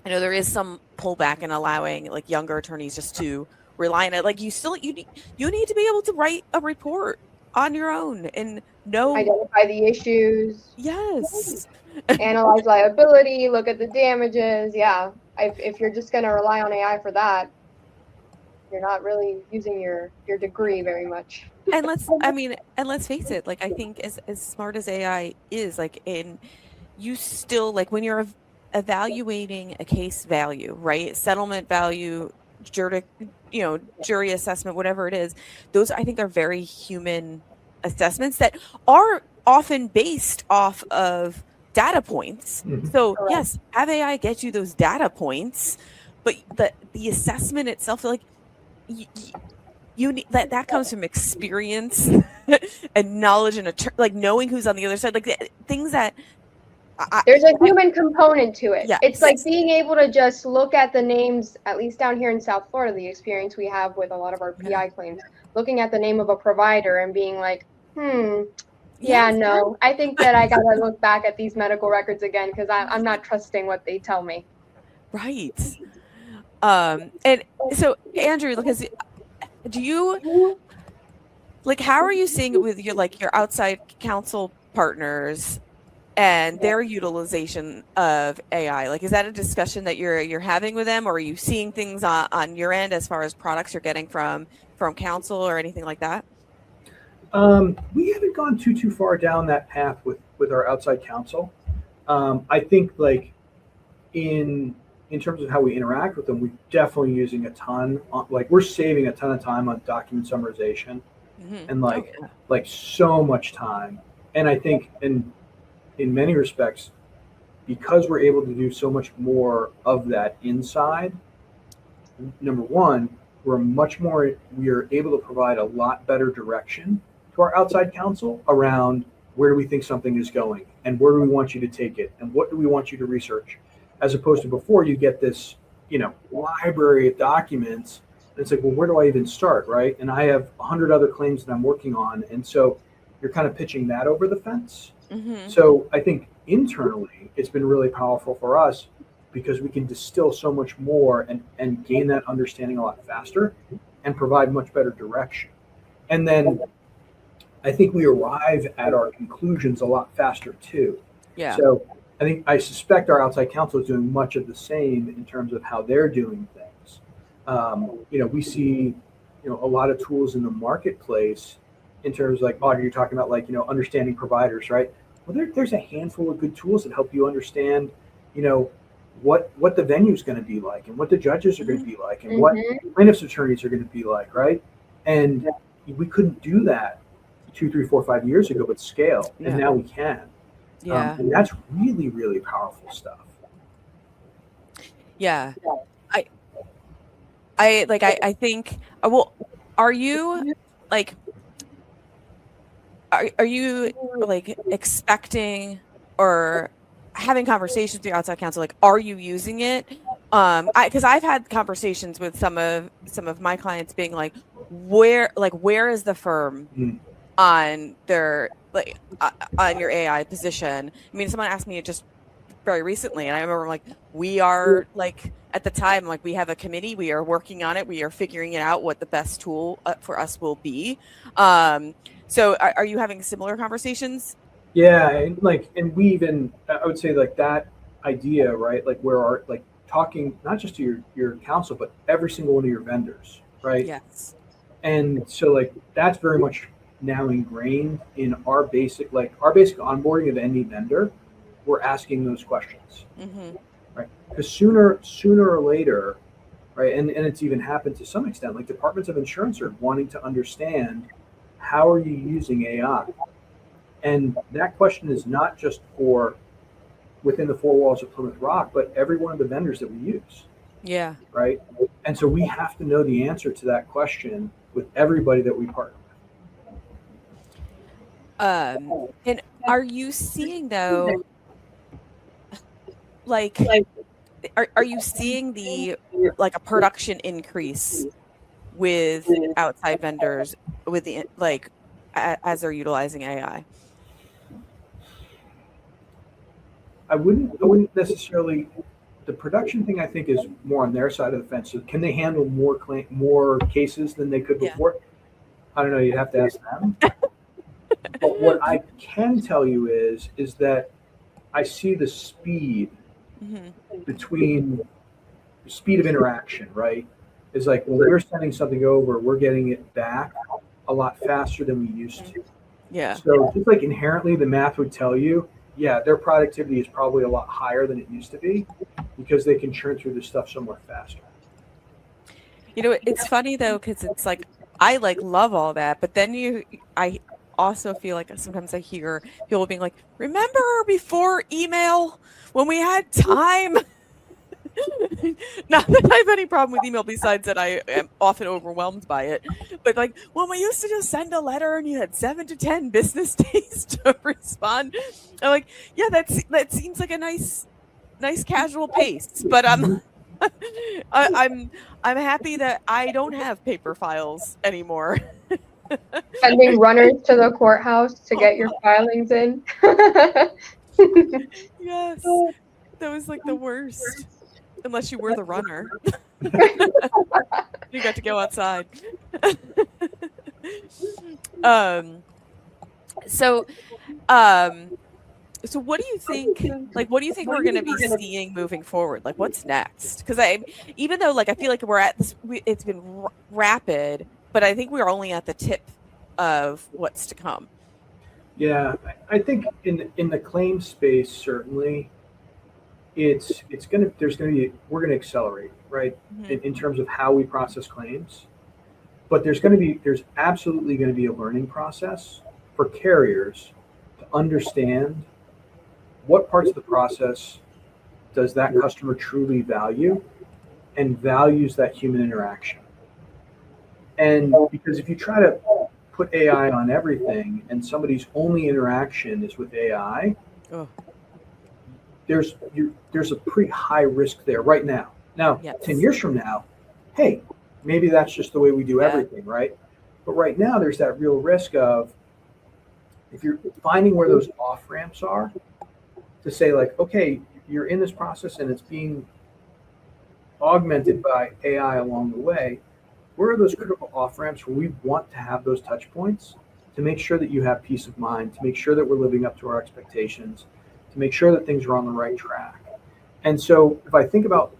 I know there is some pullback in allowing like younger attorneys just to rely on it. Like you need to be able to write a report on your own and know, identify the issues. yes, Analyze liability, look at the damages. Yeah. If you're just going to rely on AI for that, you're not really using your degree very much. and let's face it, like I think as smart as AI is, like you still, like when you're evaluating a case value, right, settlement value, jury assessment, whatever it is, those I think are very human assessments that are often based off of data points. Mhm. So Correct. yes, have AI get you those data points, but the assessment itself, like you need that comes from experience and knowledge and like knowing who's on the other side, like things that there's a human component to it. Yes. It's like being able to just look at the names, at least down here in South Florida, the experience we have with a lot of our PI claims, looking at the name of a provider and being like, yeah, no, I think that I got to look back at these medical records again because I'm not trusting what they tell me. Right. And so, Andrew, because do you, like, how are you seeing it with your outside counsel partners and their utilization of AI? Like, is that a discussion that you're having with them, or are you seeing things on your end as far as products you're getting from counsel or anything like that? We haven't gone too far down that path with our outside counsel. I think like in terms of how we interact with them, we're definitely using a ton like we're saving a ton of time on document summarization and like so much time. And I think in many respects, because we're able to do so much more of that inside, number one, we are able to provide a lot better direction to our outside counsel around where do we think something is going and where do we want you to take it and what do we want you to research, as opposed to before you get this, library of documents. And it's like, well, where do I even start, right? And I have 100 other claims that I'm working on. And so you're kind of pitching that over the fence. Mm-hmm. So I think internally it's been really powerful for us because we can distill so much more and gain that understanding a lot faster and provide much better direction. And then I think we arrive at our conclusions a lot faster too. Yeah. So I suspect our outside counsel is doing much of the same in terms of how they're doing things. We see, a lot of tools in the marketplace in terms of like, Audrey, you're talking about like, understanding providers, right? Well, there's a handful of good tools that help you understand, what the venue is going to be like and what the judges are going to be like and what plaintiffs' attorneys are going to be like, right? And we couldn't do that 2, 3, 4, 5 years ago with scale, and now we can. Yeah. And that's really, really powerful stuff. Yeah. I think, well, are you like expecting or having conversations with your outside counsel? Like, are you using it? Because I've had conversations with some of my clients being like, where is the firm on their on your AI position? I mean, someone asked me just very recently, and I remember like, we are like at the time, like we have a committee, we are working on it, we are figuring it out what the best tool for us will be. So are you having similar conversations? Yeah, and we even, I would say like that idea, right? Like where our talking not just to your counsel, but every single one of your vendors, right? Yes. And so like that's very much now ingrained in our basic onboarding of any vendor. We're asking those questions, right? Because sooner or later, right? And it's even happened to some extent. Like departments of insurance are wanting to understand, how are you using AI? And that question is not just for within the four walls of Plymouth Rock, but every one of the vendors that we use. Yeah. Right. And so we have to know the answer to that question with everybody that we partner with. And are you seeing though, like, are you seeing a production increase with outside vendors with as they're utilizing AI? I wouldn't necessarily. The production thing, I think, is more on their side of the fence. So can they handle more cases than they could before? I don't know. You'd have to ask them. But what I can tell you is that I see the speed between the speed of interaction, right? Is like when we're sending something over, we're getting it back a lot faster than we used to. Yeah. So just like inherently, the math would tell you, yeah, their productivity is probably a lot higher than it used to be because they can churn through this stuff so much faster. You know, it's funny though, because it's like I love all that, but then I also feel like sometimes I hear people being like, "Remember before email when we had time?" Not that I have any problem with email, besides that I am often overwhelmed by it. But like when we used to just send a letter and you had 7 to 10 business days to respond, I'm like, yeah, that seems like a nice casual pace. But I'm happy that I don't have paper files anymore. Sending runners to the courthouse to get your filings in. Yes, that was like the worst. Unless you were the runner. You got to go outside. So what do you think, what do you think we're going to be seeing moving forward? Like, what's next? Because even though I feel like we're at this, it's been rapid, but I think we're only at the tip of what's to come. Yeah, I think in the claim space, certainly, we're gonna accelerate, right? In terms of how we process claims, but there's absolutely going to be a learning process for carriers to understand what parts of the process does that customer truly value and values that human interaction. And because if you try to put AI on everything and somebody's only interaction is with AI, there's a pretty high risk there right now. Now, 10 years from now, hey, maybe that's just the way we do everything, right? But right now, there's that real risk of, if you're finding where those off ramps are, to say like, okay, you're in this process and it's being augmented by AI along the way. Where are those critical off ramps where we want to have those touch points to make sure that you have peace of mind, to make sure that we're living up to our expectations, to make sure that things are on the right track? And so if I think about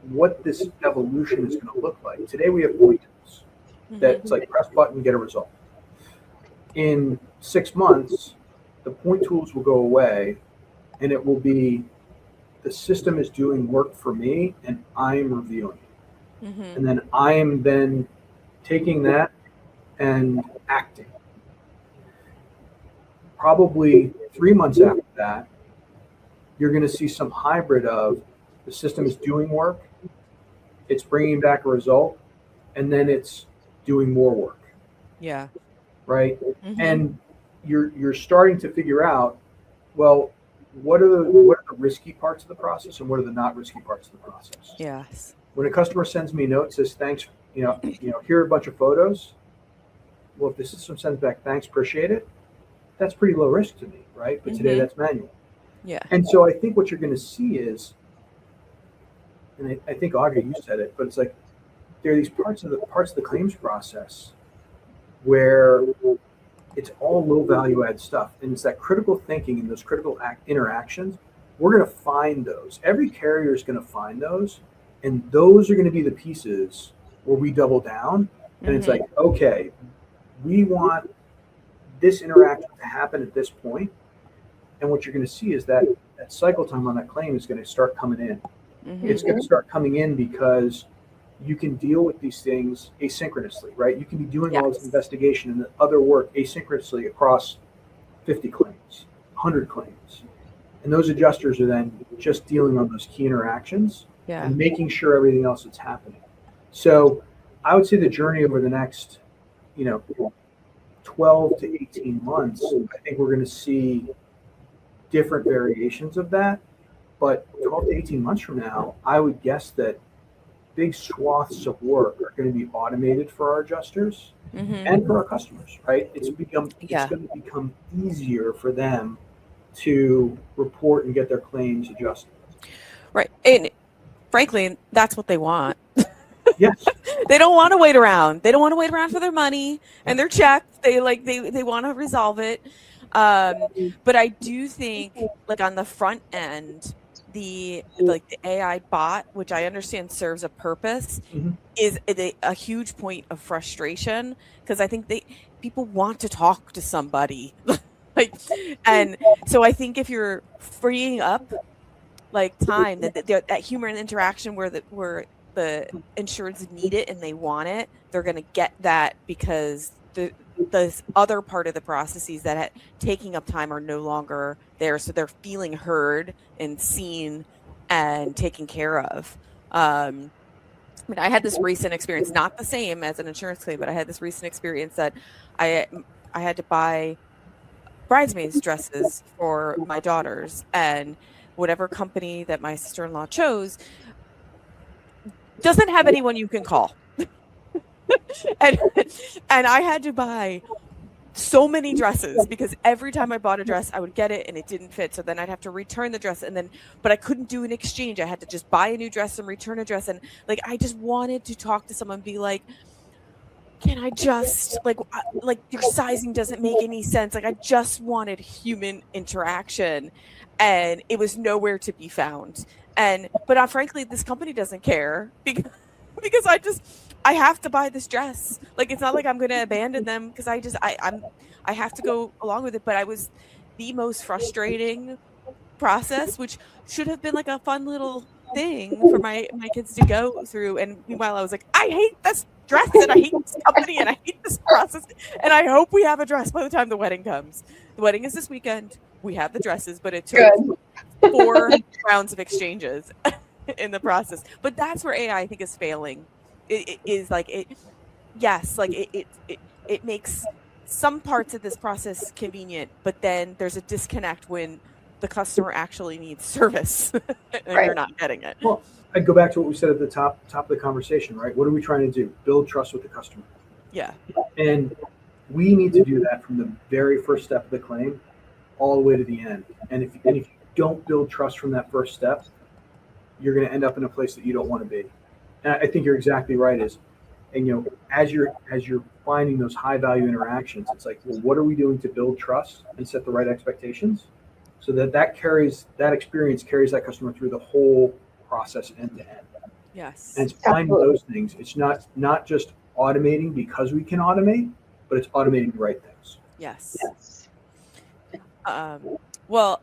what this evolution is going to look like, today we have point tools that's like press button, get a result. In 6 months, the point tools will go away and it will be, the system is doing work for me and I'm reviewing it. And then I am then taking that and acting. Probably 3 months after that, you're going to see some hybrid of the system is doing work, it's bringing back a result, and then it's doing more work. Yeah. Right. And you're starting to figure out, well, what are the risky parts of the process and what are the not risky parts of the process? Yes. When a customer sends me a note, says thanks, here are a bunch of photos. Well, if the system sends back thanks, appreciate it, that's pretty low risk to me, right? But today that's manual. Yeah. And so I think what you're going to see is, and I think Audrey, you said it, but it's like there are these parts of the claims process where it's all low value add stuff, and it's that critical thinking and those critical interactions. We're going to find those. Every carrier is going to find those, and those are going to be the pieces where we double down. And it's like, okay, we want this interaction to happen at this point. And what you're going to see is that cycle time on that claim is going to start coming in. It's going to start coming in because you can deal with these things asynchronously, right? You can be doing all this investigation and other work asynchronously across 50 claims, 100 claims. And those adjusters are then just dealing on those key interactions and making sure everything else is happening. So I would say the journey over the next, 12 to 18 months, I think we're going to see different variations of that. But 12 to 18 months from now, I would guess that big swaths of work are going to be automated for our adjusters and for our customers, right? It's going to become easier for them to report and get their claims adjusted. Right. And frankly, that's what they want. Yes. They don't want to wait around. They don't want to wait around for their money and their check. They want to resolve it. But I do think, like, on the front end, the AI bot, which I understand serves a purpose, is a huge point of frustration, because I think people want to talk to somebody. And so I think if you're freeing up like time, that human interaction where the insureds need it and they want it, they're going to get that, because the other part of the processes that taking up time are no longer there. So they're feeling heard and seen and taken care of. I mean, I had this recent experience, not the same as an insurance claim, but I had this recent experience that I had to buy bridesmaids dresses for my daughters, and whatever company that my sister-in-law chose doesn't have anyone you can call. and I had to buy so many dresses, because every time I bought a dress, I would get it and it didn't fit. So then I'd have to return the dress, but I couldn't do an exchange. I had to just buy a new dress and return a dress. And like, I just wanted to talk to someone and be like, can I just like your sizing doesn't make any sense. Like, I just wanted human interaction, and it was nowhere to be found. But frankly, this company doesn't care, because I have to buy this dress. Like, it's not like I'm going to abandon them, because I have to go along with it. But I was the most frustrating process, which should have been like a fun little thing for my kids to go through. And meanwhile, I was like, I hate this dress, and I hate this company, and I hate this process, and I hope we have a dress by the time the wedding comes. The wedding is this weekend. We have the dresses, but it took 4 rounds of exchanges in the process. But that's where AI, I think, is failing. It makes some parts of this process convenient, but then there's a disconnect when the customer actually needs service and they're not getting it. Well, I'd go back to what we said at the top of the conversation, right? What are we trying to do? Build trust with the customer. Yeah. And we need to do that from the very first step of the claim all the way to the end. And if you don't build trust from that first step, you're going to end up in a place that you don't want to be. And I think you're exactly right. And as you're finding those high value interactions, it's like, well, what are we doing to build trust and set the right expectations, so that experience carries that customer through the whole process end to end. Yes. And it's finding those things. It's not just automating because we can automate, but it's automating the right things. Yes. Well,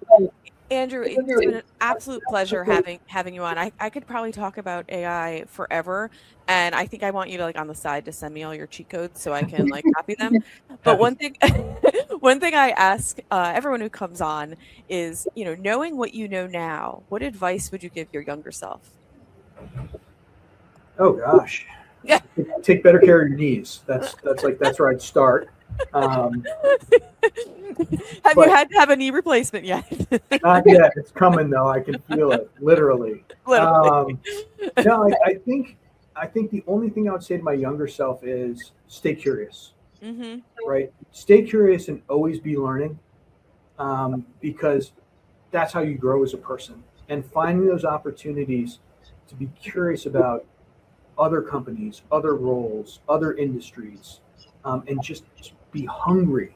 Andrew, it's been an absolute pleasure having you on. I could probably talk about AI forever, and I think I want you to, like, on the side, to send me all your cheat codes so I can like copy them. But one thing I ask everyone who comes on is, knowing what you know now, what advice would you give your younger self? Oh gosh. Yeah. Take better care of your knees. That's where I'd start. Have you had to have a knee replacement yet? Not yet. It's coming though. I can feel it, literally. No, I think the only thing I would say to my younger self is stay curious. Mm-hmm. Right? Stay curious and always be learning, because that's how you grow as a person. And finding those opportunities to be curious about other companies, other roles, other industries, and just be hungry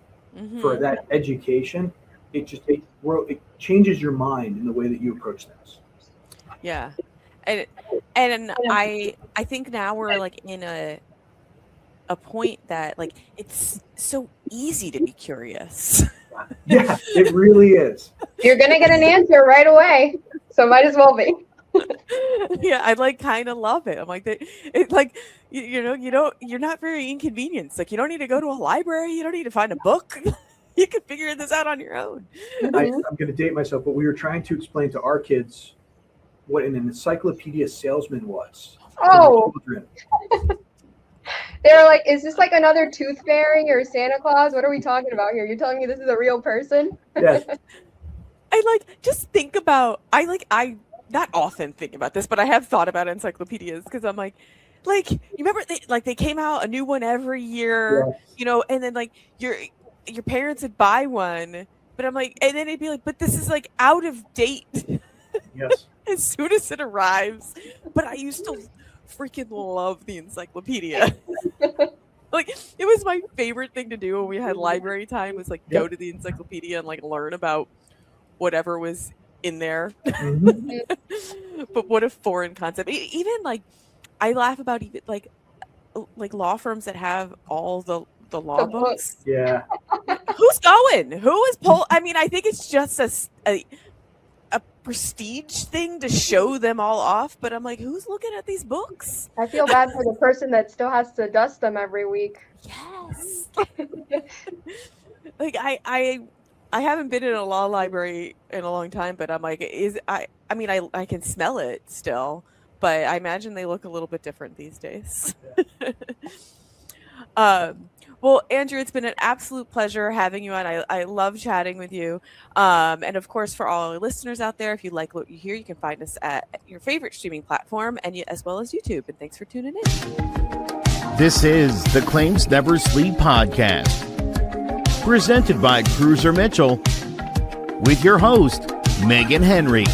for that education. It changes your mind in the way that you approach things. Yeah. And I think now we're like in a point that, like, it's so easy to be curious. Yeah, it really is. You're gonna get an answer right away, so might as well be. Yeah, I like kind of love it. I'm like, it's like, you're not very inconvenienced. Like, you don't need to go to a library. You don't need to find a book. You can figure this out on your own. I'm going to date myself, but we were trying to explain to our kids what an encyclopedia salesman was. Oh. They were like, is this like another tooth fairy or Santa Claus? What are we talking about here? You're telling me this is a real person? Yes. I like just think about I not often think about this, but I have thought about encyclopedias because I'm like you remember they came out a new one every year, and then like your parents would buy one, but I'm like, and then it'd be like, but this is like out of date. Yes. As soon as it arrives. But I used to freaking love the encyclopedia. Like it was my favorite thing to do when we had library time was like go to the encyclopedia and like learn about whatever was in there. But what a foreign concept. Even like I laugh about even like law firms that have all the law books. Yeah. Who's going? Who is I mean, I think it's just a prestige thing to show them all off, but I'm like, who's looking at these books? I feel bad for the person that still has to dust them every week. Yes. Like I haven't been in a law library in a long time, but I'm like, I mean I can smell it still, but I imagine they look a little bit different these days. Well, Andrew, it's been an absolute pleasure having you on. I love chatting with you. And of course, for all our listeners out there, if you like what you hear, you can find us at your favorite streaming platform and as well as YouTube. And thanks for tuning in. This is the Claims Never Sleep podcast, presented by Cruiser Mitchell, with your host, Meghan Henry.